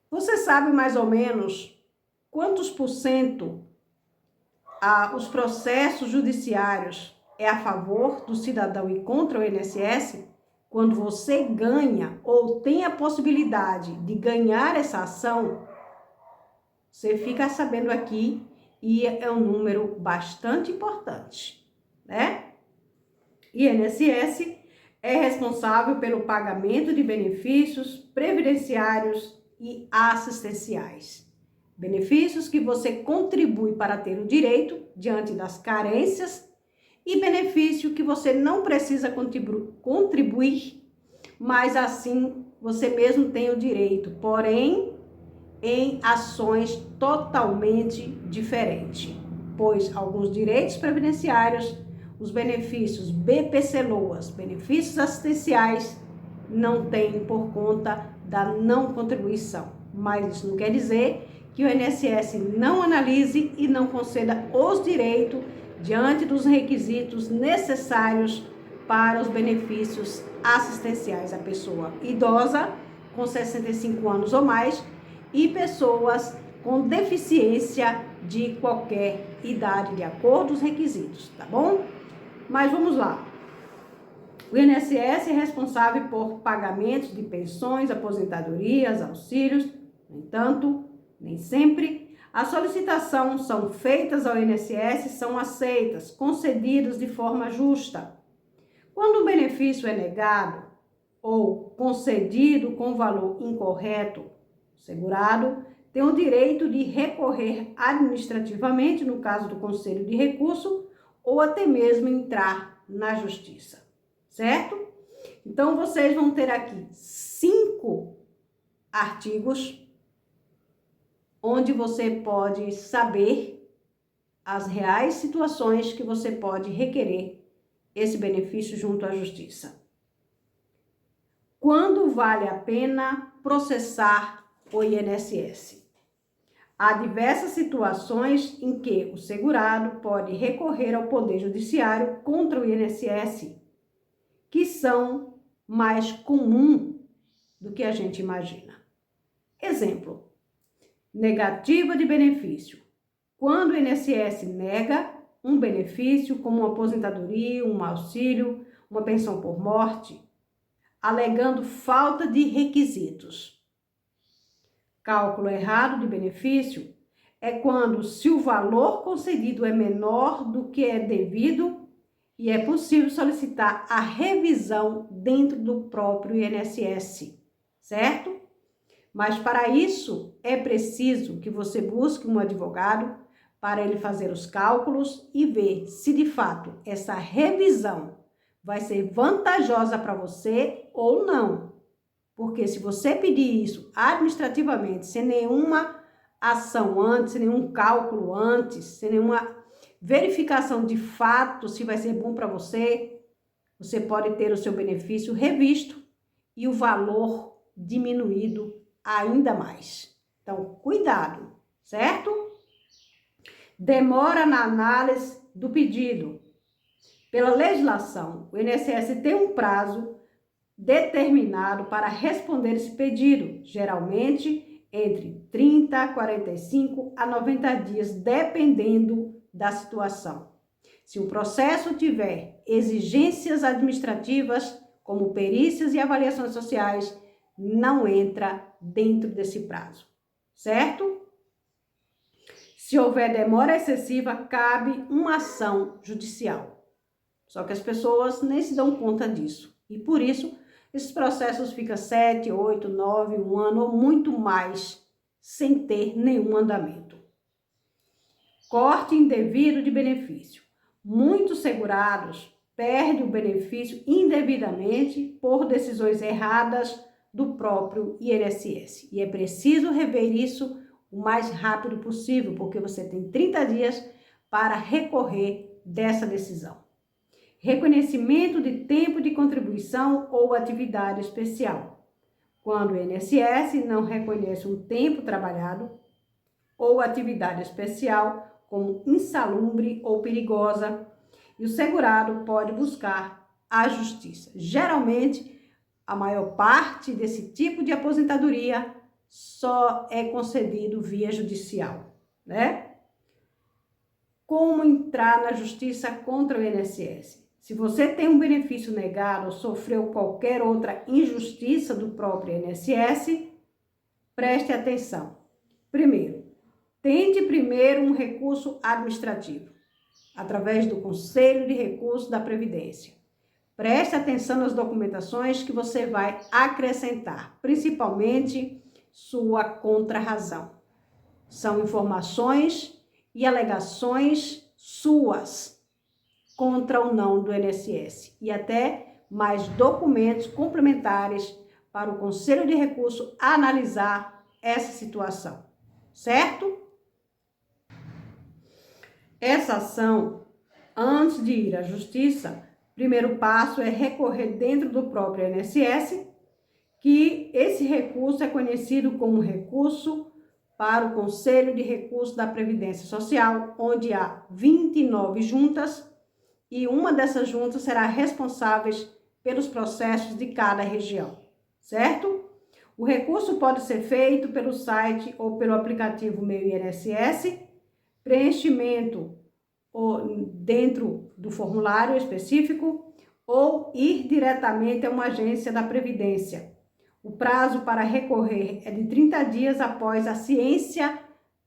Você sabe mais ou menos quantos por cento os processos judiciários é a favor do cidadão e contra o INSS? Quando você ganha ou tem a possibilidade de ganhar essa ação, você fica sabendo aqui e é um número bastante importante, né? INSS é responsável pelo pagamento de benefícios previdenciários e assistenciais. Benefícios que você contribui para ter o direito diante das carências e benefício que você não precisa contribuir, mas assim você mesmo tem o direito, porém em ações totalmente diferentes, pois alguns direitos previdenciários, os benefícios BPC-LOAS, benefícios assistenciais, não têm por conta da não contribuição. Mas isso não quer dizer que o INSS não analise e não conceda os direitos diante dos requisitos necessários para os benefícios assistenciais à pessoa idosa com 65 anos ou mais e pessoas com deficiência de qualquer idade, de acordo com os requisitos, tá bom? Mas vamos lá. O INSS é responsável por pagamentos de pensões, aposentadorias, auxílios. No entanto, nem sempre as solicitações são feitas ao INSS, são aceitas, concedidas de forma justa. Quando o benefício é negado ou concedido com valor incorreto, o segurado tem o direito de recorrer administrativamente, no caso do Conselho de Recurso, ou até mesmo entrar na Justiça, certo? Então, vocês vão ter aqui 5 artigos onde você pode saber as reais situações que você pode requerer esse benefício junto à Justiça. Quando vale a pena processar o INSS? Há diversas situações em que o segurado pode recorrer ao Poder Judiciário contra o INSS, que são mais comuns do que a gente imagina. Exemplo: negativa de benefício. Quando o INSS nega um benefício como uma aposentadoria, um auxílio, uma pensão por morte, alegando falta de requisitos. Cálculo errado de benefício é quando, se o valor concedido é menor do que é devido, e é possível solicitar a revisão dentro do próprio INSS, certo? Mas para isso é preciso que você busque um advogado para ele fazer os cálculos e ver se de fato essa revisão vai ser vantajosa para você ou não. Porque se você pedir isso administrativamente, sem nenhuma ação antes, sem nenhum cálculo antes, sem nenhuma verificação de fato se vai ser bom para você, você pode ter o seu benefício revisto e o valor diminuído ainda mais. Então, cuidado, certo? Demora na análise do pedido. Pela legislação, o INSS tem um prazo determinado para responder esse pedido, geralmente entre 30, 45 a 90 dias, dependendo da situação. Se o processo tiver exigências administrativas, como perícias e avaliações sociais, não entra dentro desse prazo, certo? Se houver demora excessiva, cabe uma ação judicial. Só que as pessoas nem se dão conta disso. E por isso, esses processos ficam 7, 8, 9, 1 ano ou muito mais, sem ter nenhum andamento. Corte indevido de benefício. Muitos segurados perdem o benefício indevidamente por decisões erradas do próprio INSS. E é preciso rever isso o mais rápido possível, porque você tem 30 dias para recorrer dessa decisão. Reconhecimento de tempo de contribuição ou atividade especial. Quando o INSS não reconhece um tempo trabalhado ou atividade especial como insalubre ou perigosa, e o segurado pode buscar a justiça. Geralmente, a maior parte desse tipo de aposentadoria só é concedido via judicial, né? Como entrar na justiça contra o INSS? Se você tem um benefício negado ou sofreu qualquer outra injustiça do próprio INSS, preste atenção. Primeiro, tente primeiro um recurso administrativo, através do Conselho de Recursos da Previdência. Preste atenção nas documentações que você vai acrescentar, principalmente sua contrarrazão. São informações e alegações suas contra o não do INSS e até mais documentos complementares para o Conselho de Recursos analisar essa situação, certo? Essa ação, antes de ir à Justiça, primeiro passo é recorrer dentro do próprio INSS, que esse recurso é conhecido como recurso para o Conselho de Recursos da Previdência Social, onde há 29 juntas e uma dessas juntas será responsável pelos processos de cada região, certo? O recurso pode ser feito pelo site ou pelo aplicativo Meu INSS, preenchimento dentro do formulário específico ou ir diretamente a uma agência da Previdência. O prazo para recorrer é de 30 dias após a ciência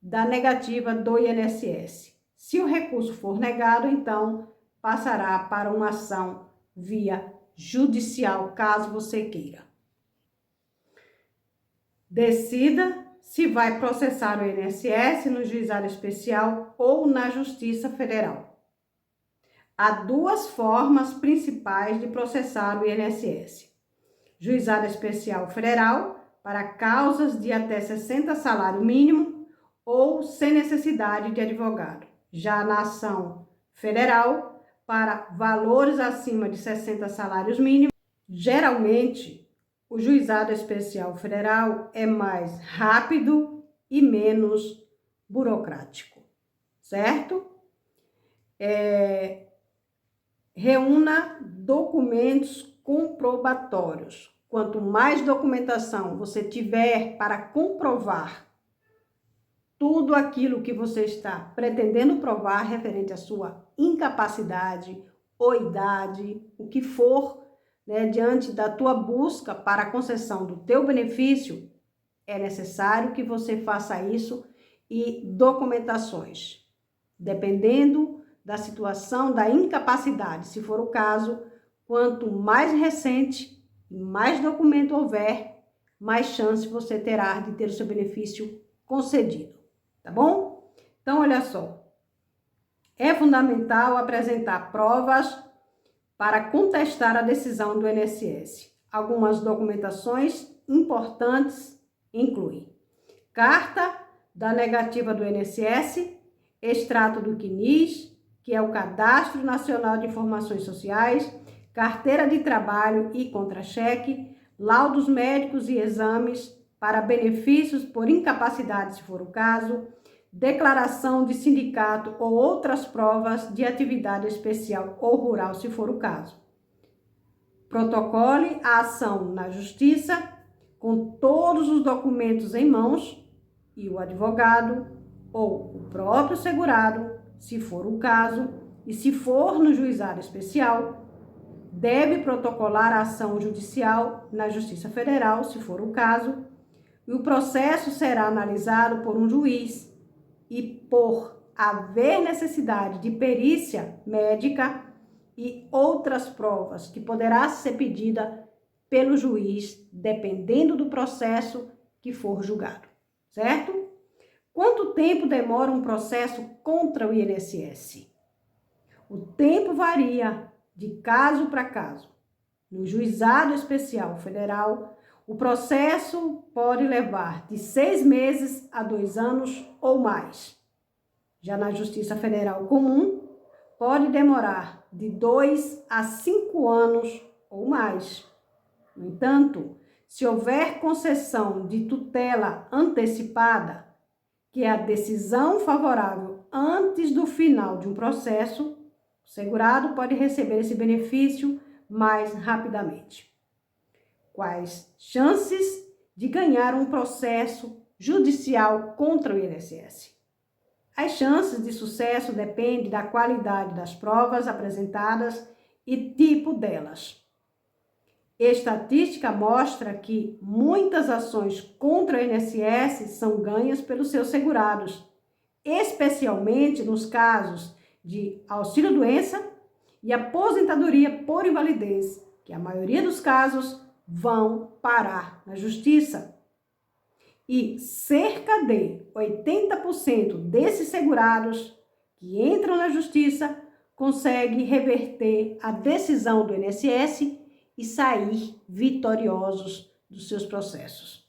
da negativa do INSS. Se o recurso for negado, então passará para uma ação via judicial, caso você queira. Decida se vai processar o INSS no Juizado Especial ou na Justiça Federal. Há duas formas principais de processar o INSS. Juizado Especial Federal, para causas de até 60 salário mínimo ou sem necessidade de advogado. Já na ação federal, para valores acima de 60 salários mínimos, geralmente o Juizado Especial Federal é mais rápido e menos burocrático, certo? Reúna documentos comprobatórios. Quanto mais documentação você tiver para comprovar tudo aquilo que você está pretendendo provar referente à sua incapacidade ou idade, o que for, né, diante da tua busca para a concessão do teu benefício, é necessário que você faça isso e documentações, dependendo da situação da incapacidade, se for o caso, quanto mais recente, mais documento houver, mais chance você terá de ter o seu benefício concedido, tá bom? Então, olha só, é fundamental apresentar provas para contestar a decisão do INSS. Algumas documentações importantes incluem carta da negativa do INSS, extrato do CNIS, que é o Cadastro Nacional de Informações Sociais, carteira de trabalho e contra-cheque, laudos médicos e exames para benefícios por incapacidade, se for o caso, declaração de sindicato ou outras provas de atividade especial ou rural, se for o caso. Protocole a ação na justiça com todos os documentos em mãos e o advogado ou o próprio segurado, se for o caso, e se for no juizado especial, deve protocolar a ação judicial na Justiça Federal, se for o caso, e o processo será analisado por um juiz e, por haver necessidade de perícia médica e outras provas que poderá ser pedida pelo juiz, dependendo do processo que for julgado, certo? Quanto tempo demora um processo contra o INSS? O tempo varia de caso para caso. No Juizado Especial Federal, o processo pode levar de 6 meses a 2 anos ou mais. Já na Justiça Federal Comum, pode demorar de 2 a 5 anos ou mais. No entanto, se houver concessão de tutela antecipada, que é a decisão favorável antes do final de um processo, o segurado pode receber esse benefício mais rapidamente. Quais chances de ganhar um processo judicial contra o INSS. As chances de sucesso dependem da qualidade das provas apresentadas e tipo delas. Estatística mostra que muitas ações contra o INSS são ganhas pelos seus segurados, especialmente nos casos de auxílio-doença e aposentadoria por invalidez, que a maioria dos casos vão parar na justiça. E cerca de 80% desses segurados que entram na justiça conseguem reverter a decisão do INSS e sair vitoriosos dos seus processos.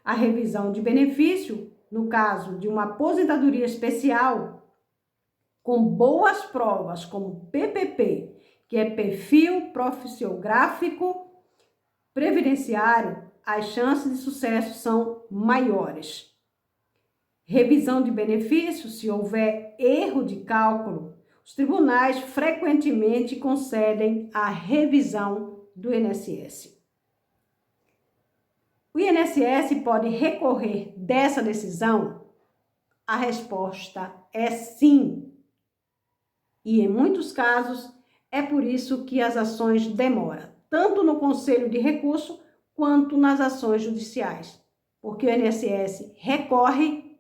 A revisão de benefício, no caso de uma aposentadoria especial, com boas provas como PPP, que é perfil profissiográfico previdenciário, as chances de sucesso são maiores. Revisão de benefícios, se houver erro de cálculo, os tribunais frequentemente concedem a revisão do INSS. O INSS pode recorrer dessa decisão? A resposta é sim. E em muitos casos, é por isso que as ações demoram, tanto no Conselho de Recurso quanto nas ações judiciais, porque o INSS recorre,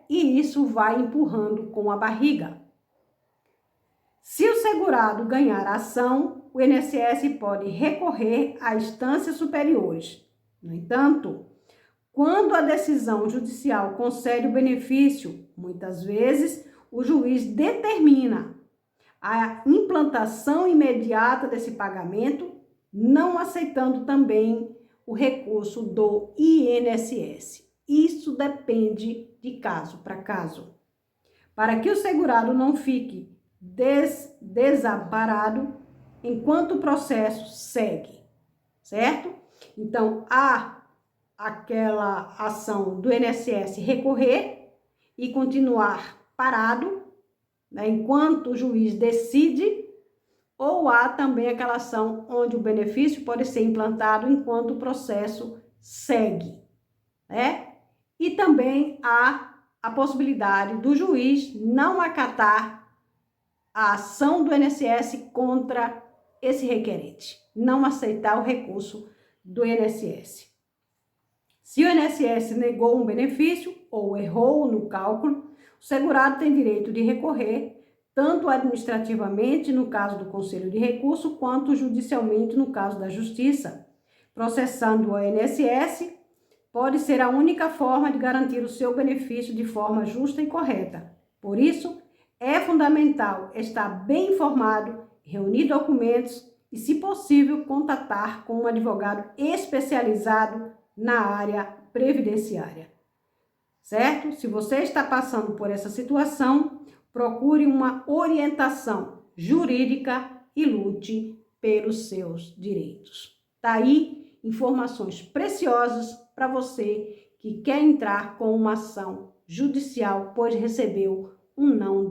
e isso vai empurrando com a barriga. Se o segurado ganhar a ação, o INSS pode recorrer a instâncias superiores. No entanto, quando a decisão judicial concede o benefício, muitas vezes o juiz determina a implantação imediata desse pagamento, não aceitando também o recurso do INSS. Isso depende de caso para caso. Para que o segurado não fique desamparado enquanto o processo segue, certo? Então, há aquela ação do INSS recorrer e continuar parado, enquanto o juiz decide, ou há também aquela ação onde o benefício pode ser implantado enquanto o processo segue, E também há a possibilidade do juiz não acatar a ação do INSS contra esse requerente, não aceitar o recurso do INSS. Se o INSS negou um benefício ou errou no cálculo, o segurado tem direito de recorrer, tanto administrativamente no caso do Conselho de Recurso, quanto judicialmente no caso da Justiça. Processando o INSS pode ser a única forma de garantir o seu benefício de forma justa e correta. Por isso, é fundamental estar bem informado, reunir documentos e, se possível, contatar com um advogado especializado na área previdenciária. Certo? Se você está passando por essa situação, procure uma orientação jurídica e lute pelos seus direitos. Tá aí informações preciosas para você que quer entrar com uma ação judicial, pois recebeu um não